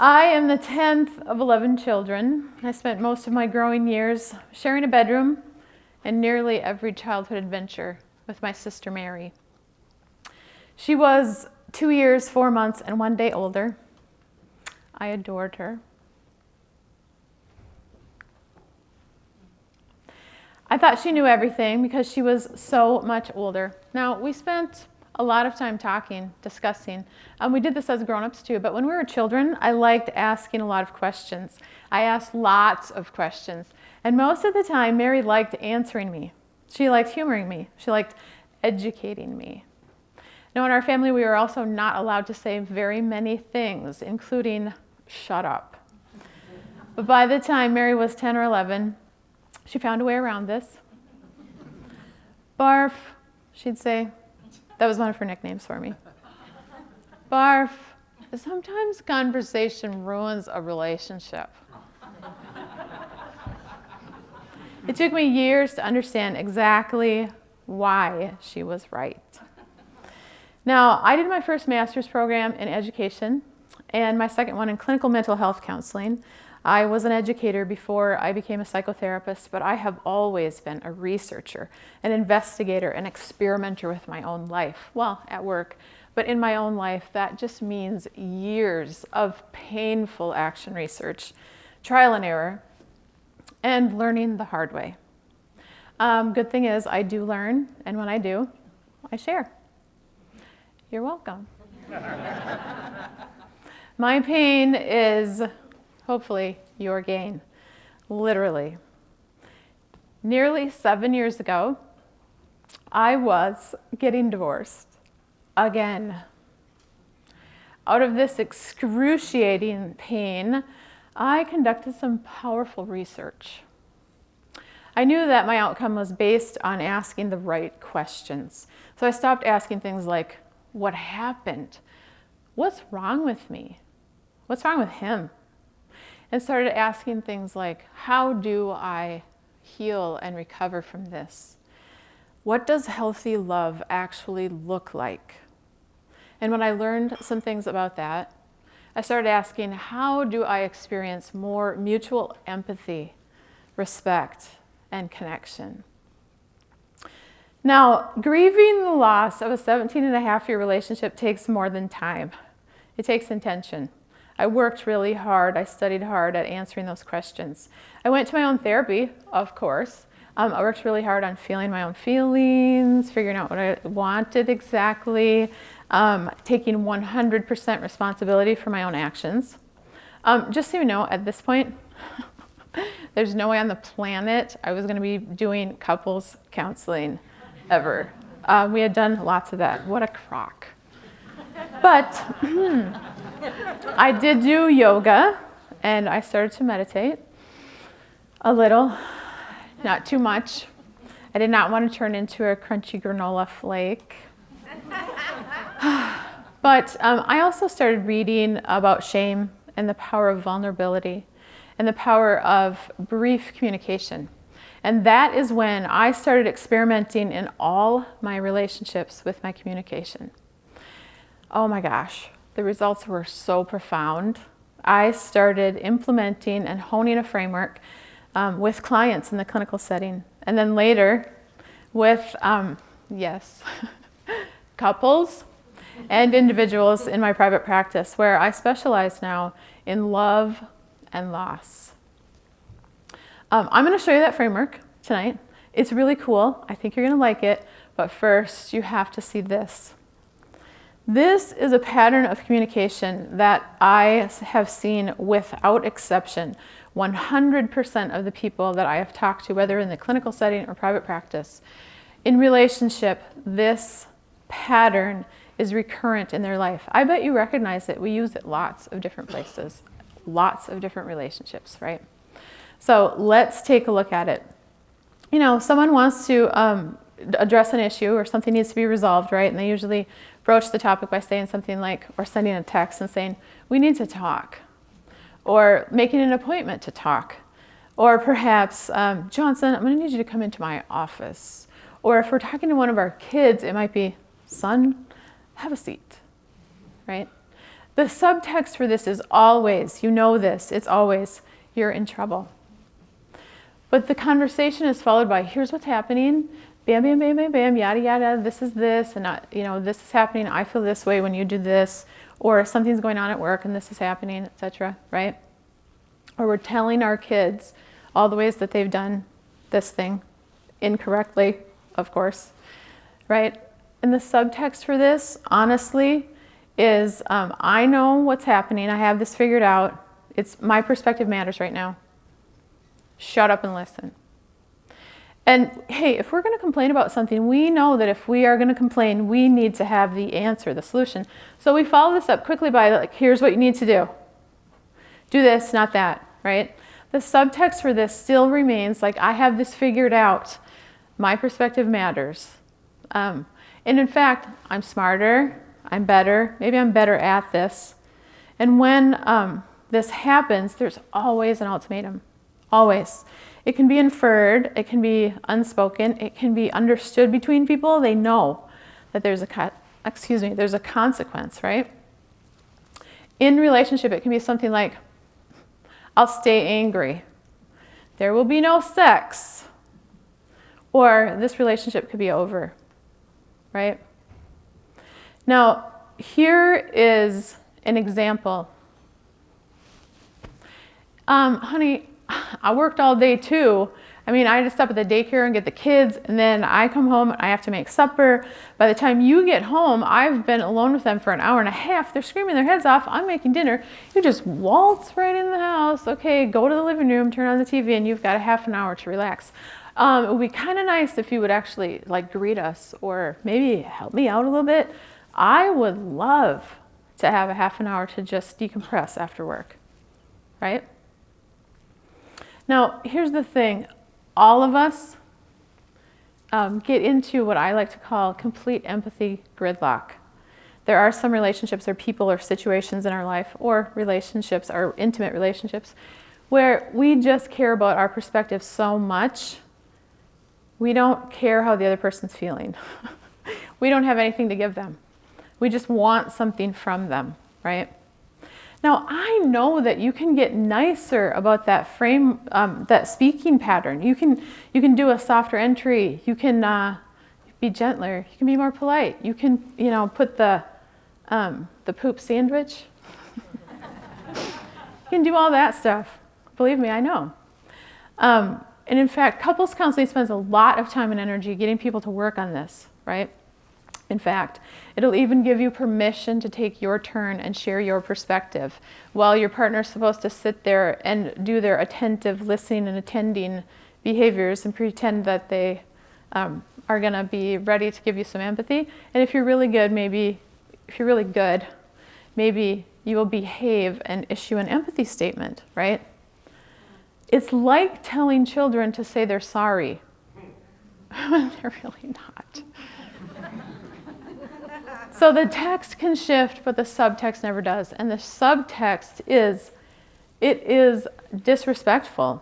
I am the 10th of 11 children. I spent most of my growing years sharing a bedroom and nearly every childhood adventure with my sister Mary. She was 2 years, 4 months, and 1 day older. I adored her. I thought she knew everything because she was so much older. Now, we spent a lot of time talking, discussing. We did this as grown-ups too, but when we were children, I liked asking a lot of questions. I asked lots of questions. And most of the time, Mary liked answering me. She liked humoring me. She liked educating me. Now, in our family, we were also not allowed to say very many things, including shut up. But by the time Mary was 10 or 11, she found a way around this. Barf, she'd say. That was one of her nicknames for me. Barf. Sometimes conversation ruins a relationship. It took me years to understand exactly why she was right. Now, I did my first master's program in education and my second one in clinical mental health counseling. I was an educator before I became a psychotherapist, but I have always been a researcher, an investigator, an experimenter with my own life. Well, at work, but in my own life, that just means years of painful action research, trial and error, and learning the hard way. Good thing is I do learn, and when I do, I share. You're welcome. My pain is hopefully your gain, literally. Nearly 7 years ago, I was getting divorced again. Out of this excruciating pain, I conducted some powerful research. I knew that my outcome was based on asking the right questions. So I stopped asking things like, what happened? What's wrong with me? What's wrong with him? And started asking things like, how do I heal and recover from this? What does healthy love actually look like? And when I learned some things about that, I started asking, how do I experience more mutual empathy, respect, and connection? Now, grieving the loss of a 17-and-a-half-year relationship takes more than time. It takes intention. I worked really hard. I studied hard at answering those questions. I went to my own therapy, of course. I worked really hard on feeling my own feelings, figuring out what I wanted exactly, taking 100% responsibility for my own actions. Just so you know, at this point, there's no way on the planet I was going to be doing couples counseling ever. We had done lots of that. What a crock. But I did do yoga, and I started to meditate a little, not too much. I did not want to turn into a crunchy granola flake. But I also started reading about shame and the power of vulnerability and the power of brief communication. And that is when I started experimenting in all my relationships with my communication. Oh my gosh, the results were so profound. I started implementing and honing a framework with clients in the clinical setting. And then later with, couples and individuals in my private practice, where I specialize now in love and loss. I'm going to show you that framework tonight. It's really cool. I think you're going to like it. But first, you have to see this. This is a pattern of communication that I have seen without exception. 100% of the people that I have talked to, whether in the clinical setting or private practice, in relationship, this pattern is recurrent in their life. I bet you recognize it. We use it lots of different places, lots of different relationships, right? So let's take a look at it. You know, someone wants to address an issue or something needs to be resolved, right? And they usually broach the topic by saying something like, or sending a text and saying, we need to talk, or making an appointment to talk, or perhaps, Johnson, I'm going to need you to come into my office. Or if we're talking to one of our kids, it might be, son, have a seat, right? The subtext for this is always, you know this, it's always, you're in trouble. But the conversation is followed by, here's what's happening, bam, bam, bam, bam, bam, yada, yada, this is this, and this is happening, I feel this way when you do this, or something's going on at work and this is happening, etc., right? Or we're telling our kids all the ways that they've done this thing incorrectly, of course, right? And the subtext for this, honestly, is I know what's happening. I have this figured out. It's my perspective matters right now. Shut up and listen. And hey, if we're going to complain about something, we know that if we are going to complain, we need to have the answer, the solution. So we follow this up quickly by like, here's what you need to do. Do this, not that, right? The subtext for this still remains like, I have this figured out. My perspective matters. And in fact, I'm smarter, I'm better, maybe I'm better at this. And when this happens, there's always an ultimatum, always. It can be inferred, it can be unspoken, it can be understood between people. They know that there's a consequence, right? In relationship, it can be something like, I'll stay angry. There will be no sex. Or this relationship could be over, right? Now, here is an example. Honey, I worked all day too. I mean, I had to stop at the daycare and get the kids, and then I come home and I have to make supper. By the time you get home, I've been alone with them for an hour and a half. They're screaming their heads off. I'm making dinner. You just waltz right in the house. Okay, go to the living room, turn on the TV, and you've got a half an hour to relax. It would be kind of nice if you would actually like greet us or maybe help me out a little bit. I would love to have a half an hour to just decompress after work, right? Now, here's the thing. All of us get into what I like to call complete empathy gridlock. There are some relationships or people or situations in our life or relationships or intimate relationships where we just care about our perspective so much, we don't care how the other person's feeling. We don't have anything to give them. We just want something from them, right? Now, I know that you can get nicer about that frame, that speaking pattern. You can do a softer entry. You can be gentler. You can be more polite. You can, put the poop sandwich. You can do all that stuff. Believe me, I know. And in fact, couples counseling spends a lot of time and energy getting people to work on this, right? In fact, it'll even give you permission to take your turn and share your perspective while your partner's supposed to sit there and do their attentive listening and attending behaviors and pretend that they are going to be ready to give you some empathy. And if you're really good, maybe you will behave and issue an empathy statement, right? It's like telling children to say they're sorry when they're really not. So the text can shift, but the subtext never does. And the subtext is disrespectful.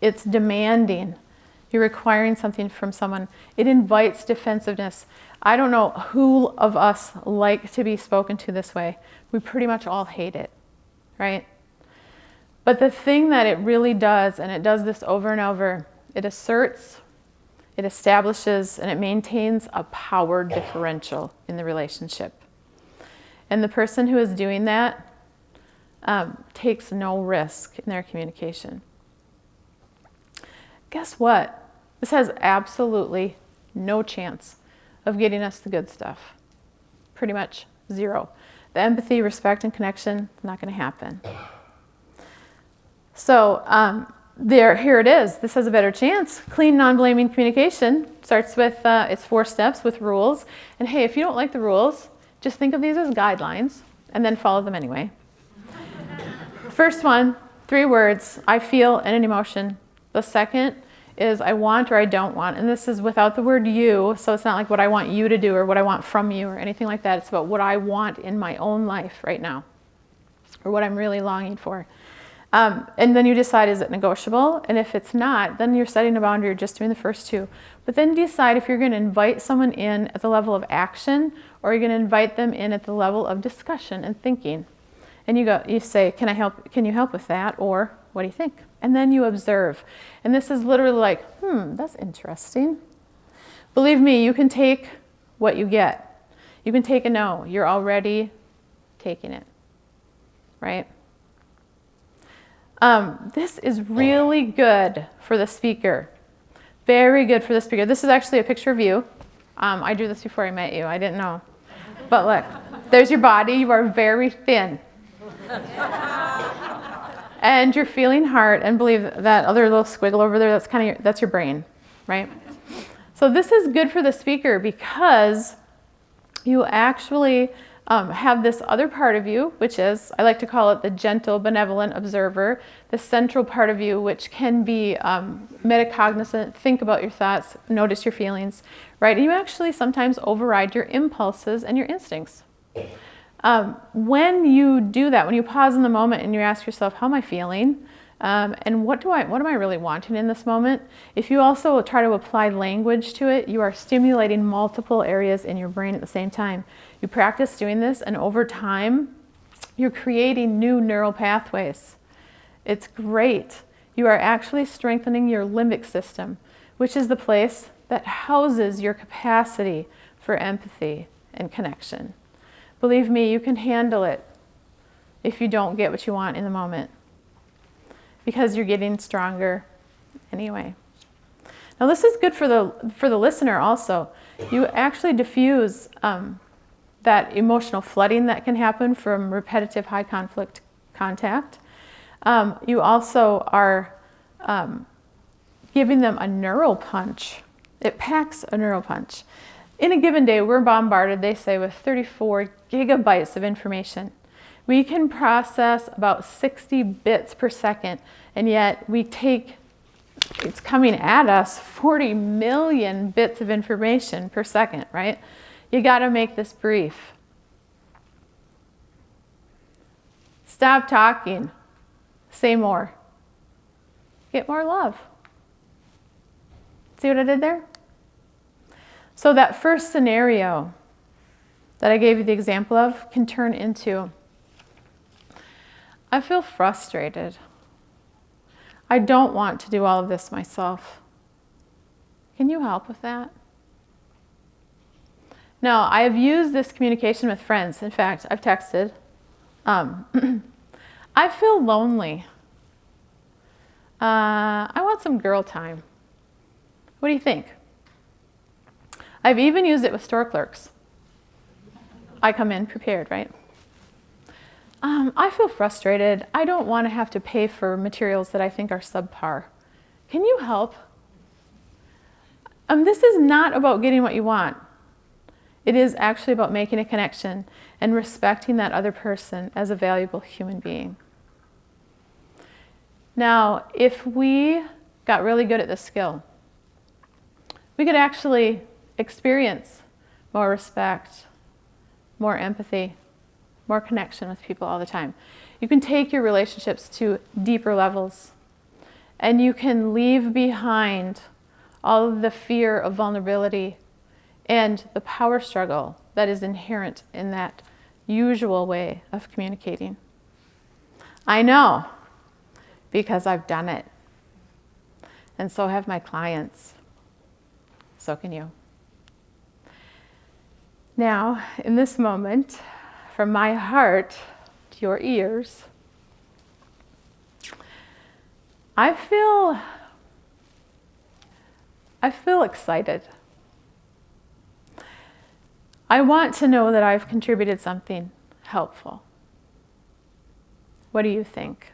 It's demanding. You're requiring something from someone. It invites defensiveness. I don't know who of us like to be spoken to this way. We pretty much all hate it, right? But the thing that it really does, and it does this over and over, it asserts, it establishes, and it maintains a power differential in the relationship. And the person who is doing that takes no risk in their communication. Guess what? This has absolutely no chance of getting us the good stuff. Pretty much zero. The empathy, respect, and connection, not going to happen. So here it is. This has a better chance. Clean, non-blaming communication starts with its 4 steps with rules. And hey, if you don't like the rules, just think of these as guidelines and then follow them anyway. First one, 3 words, I feel and an emotion. The second is I want or I don't want. And this is without the word you, so it's not like what I want you to do or what I want from you or anything like that. It's about what I want in my own life right now or what I'm really longing for. And then you decide, is it negotiable? And if it's not, then you're setting a boundary, you're just doing the first two. But then decide if you're going to invite someone in at the level of action, or you're going to invite them in at the level of discussion and thinking. And you say, can you help with that? Or what do you think? And then you observe. And this is literally like, that's interesting. Believe me, you can take what you get. You can take a no. You're already taking it, right? This is really good for the speaker. Very good for the speaker. This is actually a picture of you. I drew this before I met you. I didn't know. But look, there's your body. You are very thin. And you're feeling heart, and believe that other little squiggle over there, that's your brain, right? So this is good for the speaker because you actually have this other part of you, which is, I like to call it the gentle, benevolent observer, the central part of you, which can be metacognizant, think about your thoughts, notice your feelings, right? And you actually sometimes override your impulses and your instincts. When you do that, when you pause in the moment and you ask yourself, how am I feeling? And what am I really wanting in this moment? If you also try to apply language to it, you are stimulating multiple areas in your brain at the same time. You practice doing this, and over time, you're creating new neural pathways. It's great. You are actually strengthening your limbic system, which is the place that houses your capacity for empathy and connection. Believe me, you can handle it if you don't get what you want in the moment, because you're getting stronger anyway. Now this is good for the listener also. You actually diffuse that emotional flooding that can happen from repetitive high conflict contact. You also are giving them a neural punch. It packs a neural punch. In a given day, we're bombarded, they say, with 34 gigabytes of information. We can process about 60 bits per second, and yet it's coming at us 40 million bits of information per second, right? You got to make this brief. Stop talking. Say more. Get more love. See what I did there? So that first scenario that I gave you the example of can turn into, I feel frustrated. I don't want to do all of this myself. Can you help with that? Now, I have used this communication with friends. In fact, I've texted. I feel lonely. I want some girl time. What do you think? I've even used it with store clerks. I come in prepared, right? I feel frustrated. I don't want to have to pay for materials that I think are subpar. Can you help? This is not about getting what you want. It is actually about making a connection and respecting that other person as a valuable human being. Now, if we got really good at this skill, we could actually experience more respect, more empathy, more connection with people all the time. You can take your relationships to deeper levels, and you can leave behind all of the fear of vulnerability and the power struggle that is inherent in that usual way of communicating. I know, because I've done it. And so have my clients. So can you. Now, in this moment, from my heart to your ears, I feel excited. I want to know that I've contributed something helpful. What do you think?